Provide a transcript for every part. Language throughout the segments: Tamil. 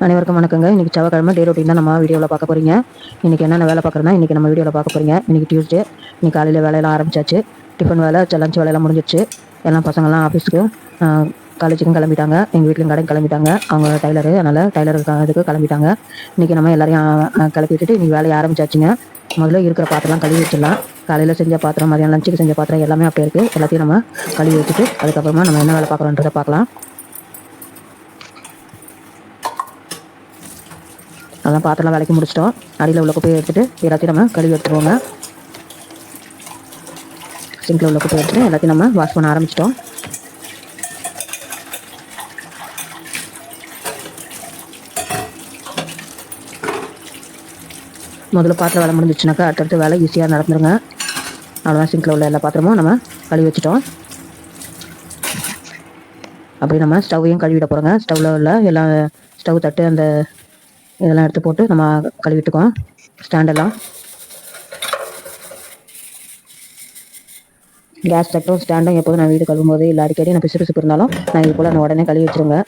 அனைவருக்கும் வணக்கங்க. இன்றைக்கி செவ்வாய்க்கிழமை டே ரொட்டீன் தான் நம்ம வீடியோவில் பார்க்க போகிறீங்க. இன்றைக்கி என்னென்ன வேலை பார்க்குறேன்னா, இன்றைக்கி நம்ம வீடியோவில் பார்க்க போகிறீங்க. இன்றைக்கி டியூஸ்டே. இன்றைக்கி காலையில் வேலையெல்லாம் ஆரம்பிச்சாச்சு. டிஃபன் வேலை, லஞ்ச் வேலையெல்லாம் முடிஞ்சிச்சு. எல்லாம் பசங்கள்லாம் ஆஃபீஸுக்கு காலேஜுக்கும் கிளம்பிட்டாங்க. எங்கள் வீட்லையும் கடைக்கு கிளம்பிட்டாங்க. அவங்க டைலரு, அதனால் டைலர் இதுக்கு கிளம்பிட்டாங்க. இன்றைக்கி நம்ம எல்லாரையும் கிளப்பி விட்டுட்டு இன்றைக்கி வேலையை ஆரம்பிச்சாச்சுங்க. முதல்ல இருக்கிற பாத்திரம்லாம் கழுவி வச்சிடலாம். காலையில் செஞ்ச பாத்திரம், மதியம் லஞ்சுக்கு செஞ்ச பாத்திரம் எல்லாமே அப்படியே இருக்குது. எல்லாத்தையும் நம்ம கழுவி வச்சுட்டு அதுக்கப்புறமா நம்ம என்ன வேலை பார்க்குறோன்றதை பார்க்கலாம். அதெல்லாம் பாத்திரம்லாம் விளக்கி முடிச்சிட்டோம். அடியில் உள்ள குப்பையை எடுத்துகிட்டு எல்லாத்தையும் நம்ம கழுவி எடுத்துருவோங்க. சிங்கில் உள்ள குப்பையை எடுத்துகிட்டு எல்லாத்தையும் நம்ம வாஷ் பண்ண ஆரம்பிச்சிட்டோம். முதல்ல பாத்திரம் வேலை முடிஞ்சிச்சுனாக்கா அடுத்தடுத்து வேலை ஈஸியாக நடந்துருங்க. அவ்வளோதான். சிங்கில் உள்ள எல்லா பாத்திரமும் நம்ம கழுவி வச்சிட்டோம். அப்படி நம்ம ஸ்டவ்வையும் கழுவிட போகிறோங்க. ஸ்டவ்வில் உள்ள எல்லா ஸ்டவ் தட்டு அந்த இதெல்லாம் எடுத்து போட்டு நம்ம கழுவிட்டுக்கோம். ஸ்டாண்டெல்லாம் கேஸ் தட்டும் ஸ்டாண்டும் எப்போதும் நான் வீடு கழுவும் போது இல்லை அடிக்கடி நான் பிசு பிசுப்பு இருந்தாலும் நான் இது போல் நான் உடனே கழுவி வச்சுருங்க.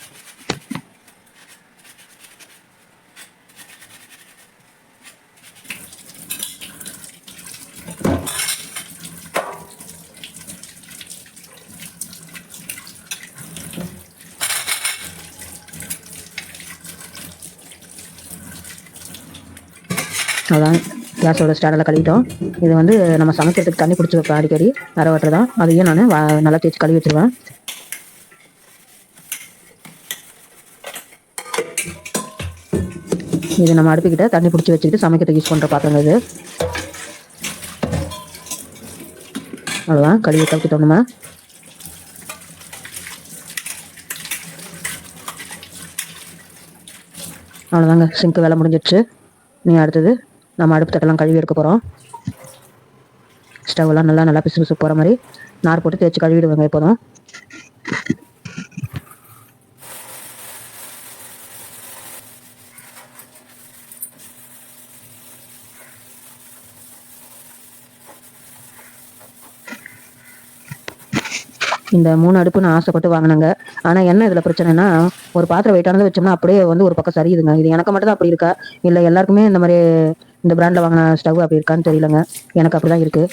அதான் கேஸோட ஸ்டாண்டில் கழுவிட்டோம். இது வந்து நம்ம சமைக்கிறதுக்கு தண்ணி பிடிச்சி வைப்பேன் அடிக்கடி. அரை வாட்டர் தான். அதையும் நான் நல்லா தேய்ச்சி கழுவி வச்சுருவேன். இது நம்ம அடுப்புக்கிட்ட தண்ணி பிடிச்சி வச்சுக்கிட்டு சமைக்கிறதுக்கு யூஸ் பண்ணுற பாத்திரங்க இது. அவ்வளோதான். கழுவி தவிர்த்துட்டோம் நம்ம. அவ்வளோதாங்க. சிங்க்கு வேலை முடிஞ்சிடுச்சு. நீ அடுத்தது நம்ம அடுப்பு தட்டெல்லாம் கழுவி எடுக்க போகிறோம். ஸ்டவ்லாம் நல்லா பிசு பிசு போகிற மாதிரி நார் போட்டு தேய்ச்சி கழுவிடுவாங்க எப்போதும். இந்த 3 அடுப்பு நான் ஆசைப்பட்டு வாங்கினேங்க. ஆனால் என்ன இதில் பிரச்சனைனா, ஒரு பாத்திரம் வெயிட்டானதை வச்சோம்னா அப்படியே வந்து ஒரு பக்கம் சரியுதுங்க. இது எனக்கு மட்டும் தான் அப்படி இருக்கா இல்லை எல்லாருக்குமே இந்த மாதிரி இந்த பிராண்டில் வாங்கின ஸ்டவ் அப்படி இருக்கான்னு தெரியலங்க. எனக்கு அப்படி தான் இருக்குது.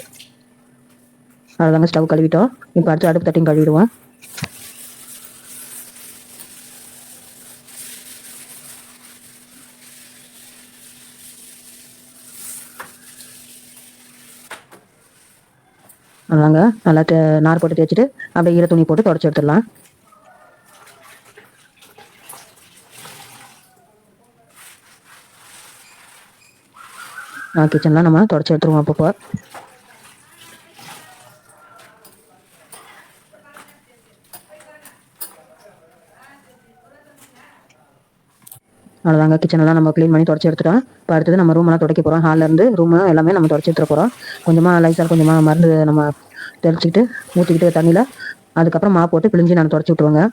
அவ்வளோதாங்க. ஸ்டவ் கழுவிட்டோம். இப்போ அடுத்து அடுப்பு தட்டியும் கழுவிடுவோம். அதாங்க நல்லா நார் போட்டு தேய்ச்சிட்டு அப்படியே ஈர துணி போட்டு தொடச்சி எடுத்துடலாம். கிச்சன்லாம் நம்ம தொடச்சி எடுத்துருவோம் அப்பப்போ. அவ்வளோதாங்க. கிச்சனெல்லாம் நம்ம க்ளீன் பண்ணி தொடச்சி எடுத்துட்டோம். இப்போ அடுத்தது நம்ம ரூமெல்லாம் துடைக்க போகிறோம். ஹால்லேருந்து ரூமு எல்லாமே நம்ம தொடச்சி எடுத்துட போகிறோம். கொஞ்சமாக லைசால் கொஞ்சமாக மருந்து நம்ம தெளிச்சிக்கிட்டு ஊற்றிக்கிட்டு தண்ணியில் அதுக்கப்புறம் மாவு போட்டு பிழிஞ்சு நான் தொடச்சி விட்ருவேங்க.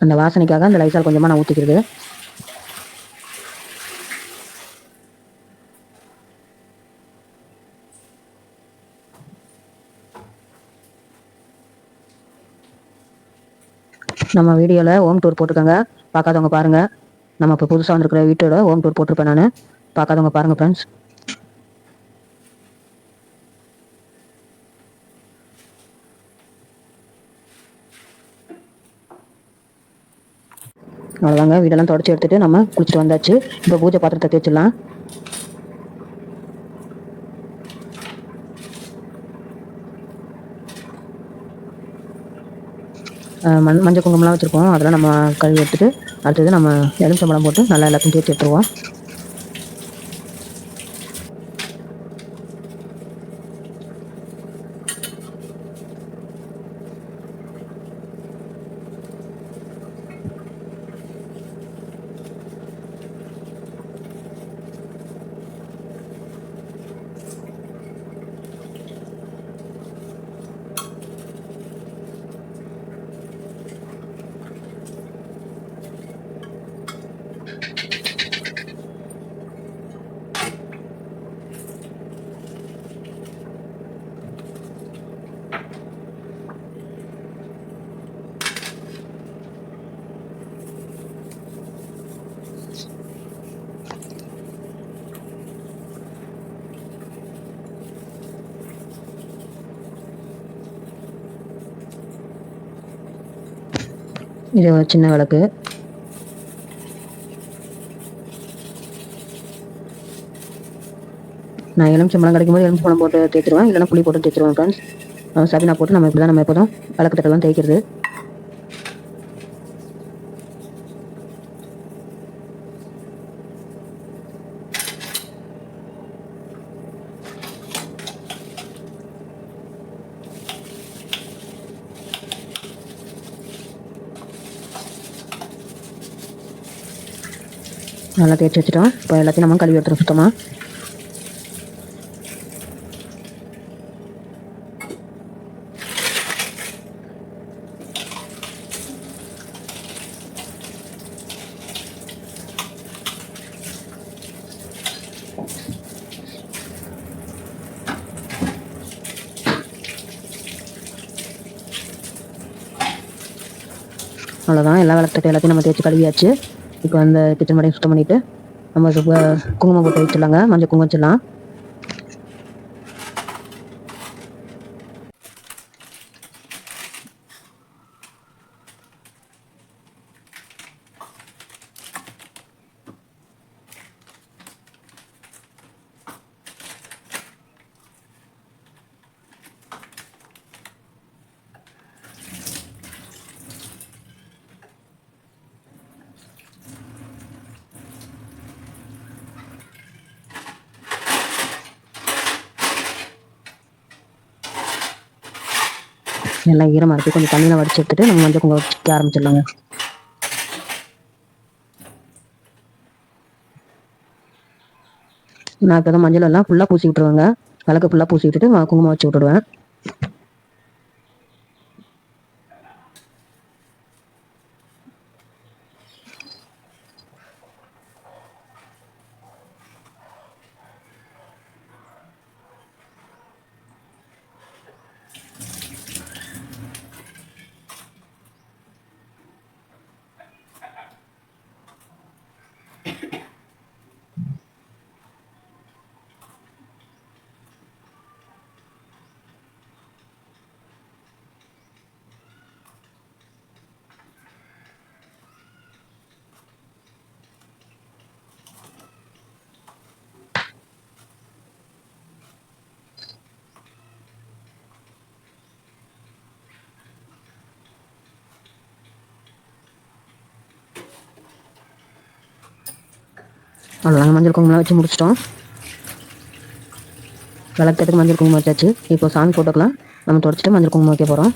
அந்த வாசனைக்காக அந்த லைசால் கொஞ்சமாக நான் ஊற்றிக்கிறது. நம்ம வீடியோவில் ஹோம் டூர் போட்டிருக்காங்க. பார்க்காதவங்க பாருங்கள். நம்ம இப்போ புதுசாக வந்துருக்கிற வீட்டோட ஹோம் டூர் போட்டிருப்பேன் நான். பார்க்காதவங்க பாருங்கள் ஃப்ரெண்ட்ஸ். அவ்வளோதாங்க. வீடெல்லாம் தொடச்சி எடுத்துகிட்டு நம்ம குளிச்சுட்டு வந்தாச்சு. இப்போ பூஜை பாத்திரத்தை தேய்ச்சிடலாம். மஞ்சள் குங்குமம்லாம் வச்சுருக்கோம். அதெல்லாம் நம்ம கழுவி எடுத்துகிட்டு அடுத்தது நம்ம எலுமிச்சம்பழம் போட்டு நல்லா எல்லாத்தையும் தேய்ச்சி எடுத்துருவோம். இது ஒரு சின்ன விளக்கு. நான் எலுமிச்சம்பழம் கிடைக்கும்போது எலுமிச்சம்பழம் போட்டு தேய்ச்சிருவேன், இல்லைன்னா புளி போட்டு தேய்ச்சிருவேன் ஃப்ரெண்ட்ஸ். சபினா போட்டு நம்ம இப்படி தான் நம்ம எப்போதும் விளக்கு தட்டெல்லாம் தேய்க்கிறது. நல்லா தேய்ச்சி வச்சுட்டோம். இப்போ எல்லாத்தையும் நம்ம கழுவி எடுத்துரும் சுத்தமாக. அவ்வளோதான், எல்லா விளக்கு எல்லாத்தையும் நம்ம தேய்ச்சி கழுவியாச்சு. இப்போ அந்த கிச்சன் மடையும் சுத்தம் பண்ணிவிட்டு நம்ம குங்குமம் போட்டு வச்சிடலாங்க, மஞ்சள் குங்குமம் வச்சிடலாம். எல்லாம் ஈரமாக இருக்குது, கொஞ்சம் தண்ணியில் வடிச்சு எடுத்துட்டு நம்ம மஞ்சள் குங்குமம் வச்சுக்க ஆரம்பிச்சிடலாங்க. நான் இப்போ தான் மஞ்சள் எல்லாம் ஃபுல்லாக பூசி விட்டுருவேங்க. விளக்கு ஃபுல்லாக பூசி விட்டுட்டு குங்குமம் வச்சு விட்டுடுவேன். அவ்வளோதாங்க, மஞ்சள் குங்குமம் வச்சு முடிச்சிட்டோம். விளக்கத்துக்கு மஞ்சள் குங்குமம் வச்சாச்சு. இப்போ சாமி போட்டுக்கலாம் நம்ம தொடச்சிட்டு மஞ்சள் குங்குமம் வைக்க போகிறோம்.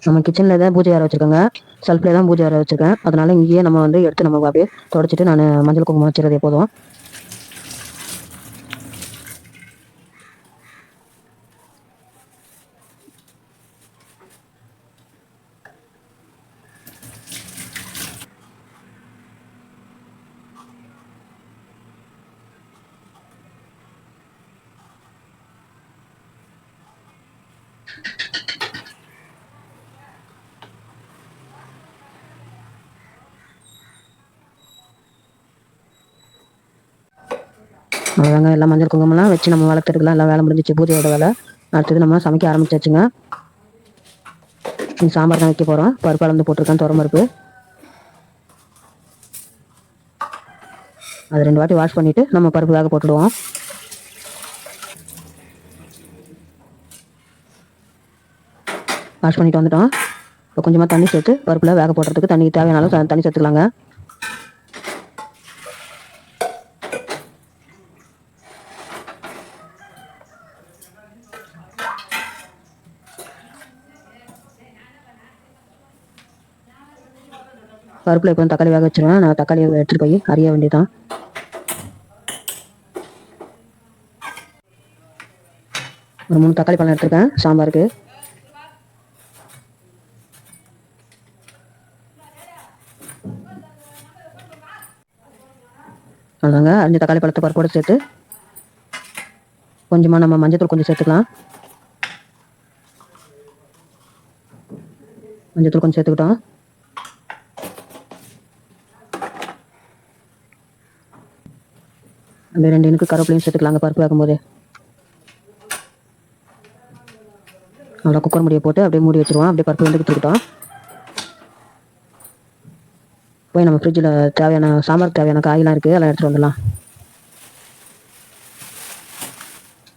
நம்ம கிச்சனில் தான் பூஜை அறை வச்சுருக்கோங்க, செல்ஃபில் தான் பூஜை அறை வச்சுருக்கேன். அதனால் இங்கேயே நம்ம வந்து எடுத்து நம்ம அப்படியே தொடச்சிட்டு நான் மஞ்சள் குங்குமம் வச்சுறது எப்போதும். அவ்வளோதாங்க, எல்லாம் மஞ்சள் குங்குமம்லாம் வச்சு நம்ம வளர்த்துருக்கலாம். எல்லாம் வேலை முடிஞ்சிச்சு, பூஜையோட வேலை. அடுத்தது நம்ம சமைக்க ஆரம்பிச்சாச்சுங்க. சாம்பார் தான் வைக்க போகிறோம். பருப்பு அளந்து போட்டிருக்கேன், துவரம்பருப்பு. அது 2 வாட்டி வாஷ் பண்ணிவிட்டு நம்ம பருப்பு வேக போட்டுடுவோம். வாஷ் பண்ணிட்டு வந்துட்டோம். இப்போ கொஞ்சமாக தண்ணி சேர்த்து பருப்பில் வேக போடுறதுக்கு தண்ணி தேவையானாலும் தண்ணி சேர்த்துக்கலாங்க. பருப்பில் இப்போ தக்காளி வேக வச்சுருவேன். நான் தக்காளியை எடுத்துகிட்டு போய் அரிய வேண்டியதான். ஒரு 3 தக்காளி பழம் எடுத்துருக்கேன் சாம்பாருக்கு. அவ்வளோதாங்க, அஞ்சு தக்காளி பழத்தை பருப்போடு சேர்த்து கொஞ்சமாக நம்ம மஞ்சத்தூள் கொஞ்சம் சேர்த்துக்கலாம். மஞ்சத்தூள் கொஞ்சம் சேர்த்துக்கிட்டோம். அந்த 2 இனுக்கு கருவேப்பிலையும் சேர்த்துக்கலாங்க பருப்பு வைக்கும்போது. நல்லா குக்கர் மூடியை போட்டு அப்படியே மூடி வச்சுருவோம். அப்படியே பருப்பு வெந்துக்கிட்டு இருக்கட்டும். போய் நம்ம ஃப்ரிட்ஜில் தேவையான சாம்பாருக்கு தேவையான காயெல்லாம் இருக்குது, அதெல்லாம் எடுத்துகிட்டு வந்துடலாம்.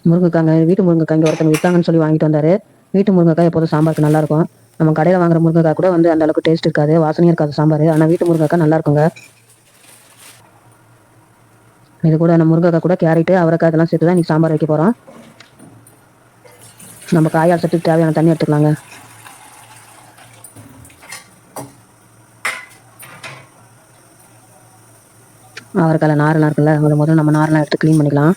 முருங்கைக்காங்க வீட்டு முருங்கைக்காய் இங்கே ஒருத்தவங்க விற்காங்கன்னு சொல்லி வாங்கிட்டு வந்தார். வீட்டு முருங்கைக்காய் எப்போதும் சாம்பாருக்கு நல்லாயிருக்கும். நம்ம கடையில் வாங்குற முருங்கைக்காய் கூட வந்து அந்த அளவுக்கு டேஸ்ட் இருக்காது, வாசனையும் இருக்காது சாம்பார். ஆனால் வீட்டு முருங்கைக்காய் நல்லா இருக்குங்க. இது கூட நம்ம முருங்கைக்காய் கூட கேரட்டு, அவரைக்காய் இதெல்லாம் சேர்த்து தான் இன்றைக்கி சாம்பார் வைக்க போகிறோம். நம்ம காய் அரைச்சதுக்கு தேவையான தண்ணி எடுத்துக்கலாங்க. அவரைக்காயில் நாரெல்லாம் இருக்குல்ல, முதல்ல நம்ம நாரெல்லாம் எடுத்து க்ளீன் பண்ணிக்கலாம்.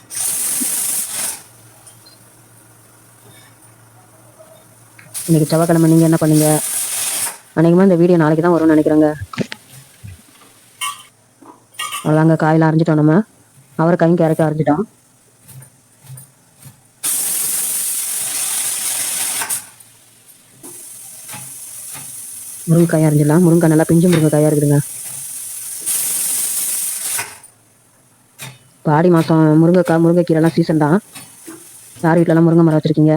இன்றைக்கி செவ்வாய்க்கிழமை நீங்கள் என்ன பண்ணீங்க? அன்றைக்குமா இந்த வீடியோ நாளைக்கு தான் வரும்னு நினைக்கிறேங்க. அவ்வளோதாங்க, காயெல்லாம் அரைஞ்சிட்டோம். நம்ம அவரைக்காயும் கேரட்டும் அரைஞ்சிட்டோம். முருங்கைக்காய் அரைஞ்சிடலாம். முருங்கைக்காய் நல்லா பிஞ்சு முருங்கைக்காயாக இருக்குதுங்க. இப்போ ஆடி மாதம் முருங்கைக்காய் முருங்கைக்கீரைலாம் சீசன் தான். யார் வீட்டிலலாம் முருங்கை மரம் வச்சுருக்கீங்க?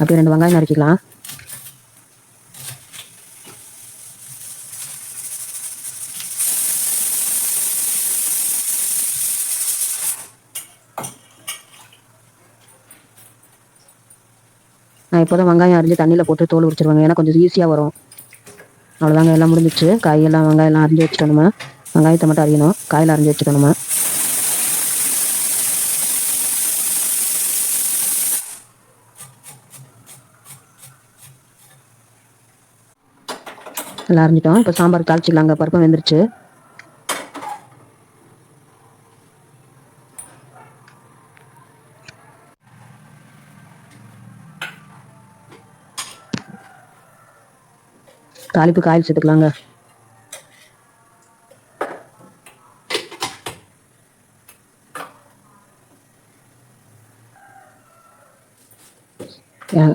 அப்படியே 2 வெங்காயம் நறுக்கிக்கலாம். நான் இப்போ தான் வெங்காயம் அரிஞ்சு தண்ணியில் போட்டு தோல் உரிச்சிருவாங்க, ஏன்னா கொஞ்சம் ஈஸியாக வரும். அவ்வளோதாங்க, எல்லாம் முடிஞ்சிச்சு. காயெல்லாம் வெங்காயம்லாம் அரிஞ்சு வச்சுட்டோம். நம்ம வெங்காயத்தை மட்டும் அரியணும், காயில் அரிஞ்சு வச்சுட்டோம். நம்ம எல்லாம் அரிஞ்சிட்டோம். இப்போ சாம்பார் தாளிச்சிக்கலாங்க. பருப்பு வெந்துருச்சு. தாளிப்பு காயில் சேர்த்துக்கலாங்க.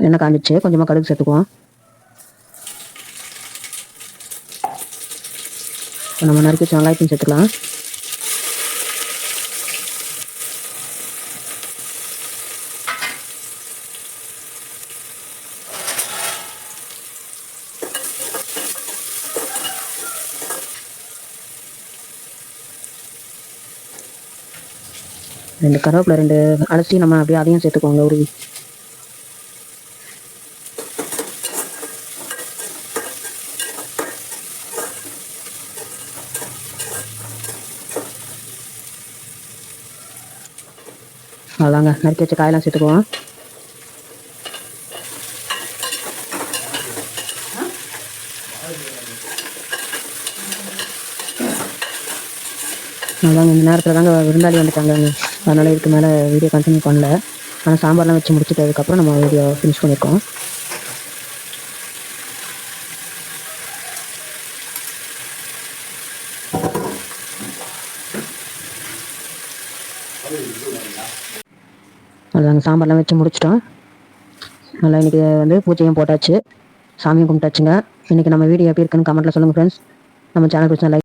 எண்ணெய் காஞ்சிச்சு, கொஞ்சமாக கடுகு சேர்த்துக்குவோம். நம்ம நறுக்கி வச்ச வெங்காயத்தையும் சேர்த்துக்கலாம். ரெண்டு கருவேப்பிலை 2 அலசி நம்ம அப்படியே அதையும் சேர்த்துக்கோங்க உருவி. அவ்வளோதாங்க, நறுக்கி வச்ச காயெல்லாம் சேர்த்துக்குவோம். அதாங்க, இந்த நேரத்தில் தாங்க விருந்தாளி வந்துட்டாங்க. அதனால் இதுக்கு மேலே வீடியோ கண்டினியூ பண்ணல. ஆனால் சாம்பார்லாம் வச்சு முடிச்சுட்டதுக்கப்புறம் நம்ம வீடியோ ஃபினிஷ் பண்ணியிருக்கோம். அதாங்க, சாம்பார்லாம் வச்சு முடிச்சிட்டோம். நல்லா இன்றைக்கி வந்து பூஜையும் போட்டாச்சு, சாமியும் கும்பிட்டாச்சுங்க. இன்றைக்கி நம்ம வீடியோ எப்படி இருக்குன்னு கமெண்ட்டில் சொல்லுங்கள் ஃப்ரெண்ட்ஸ். நம்ம சேனல் பிடிச்சா லைக்